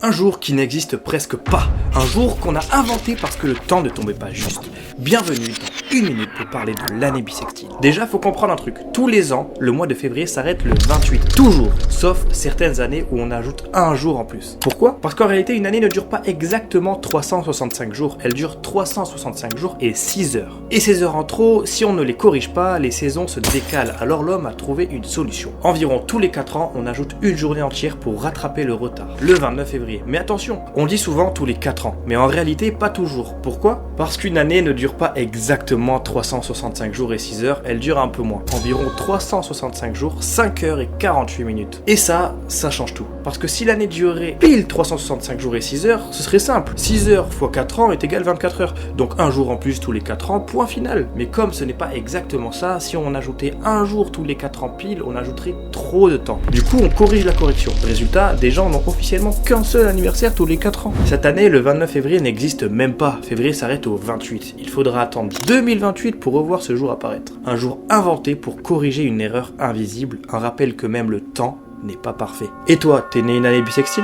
Un jour qui n'existe presque pas. Un jour qu'on a inventé parce que le temps ne tombait pas juste. Bienvenue dans 1 minute pour parler de l'année bissextile. Déjà, faut comprendre un truc. Tous les ans, le mois de février s'arrête le 28. Toujours. Sauf certaines années où on ajoute un jour en plus. Pourquoi ? Parce qu'en réalité, une année ne dure pas exactement 365 jours. Elle dure 365 jours et 6 heures. Et ces heures en trop, si on ne les corrige pas, les saisons se décalent. Alors l'homme a trouvé une solution. Environ tous les 4 ans, on ajoute une journée entière pour rattraper le retard. Le 29 février. Mais attention, on dit souvent tous les 4 ans, mais en réalité pas toujours. Pourquoi ? Parce qu'une année ne dure pas exactement 365 jours et 6 heures, elle dure un peu moins. Environ 365 jours, 5 heures et 48 minutes. Et ça change tout. Parce que si l'année durait pile 365 jours et 6 heures, ce serait simple. 6 heures x 4 ans est égal 24 heures. Donc un jour en plus tous les 4 ans, point final. Mais comme ce n'est pas exactement ça, si on ajoutait un jour tous les 4 ans pile, on ajouterait trop de temps. Du coup, on corrige la correction. Résultat, des gens n'ont officiellement qu'un seul anniversaire tous les 4 ans. Cette année, le 29 février n'existe même pas. Février s'arrête au 28. Il faudra attendre 2028 pour revoir ce jour apparaître. Un jour inventé pour corriger une erreur invisible, un rappel que même le temps n'est pas parfait. Et toi, t'es né une année bissextile ?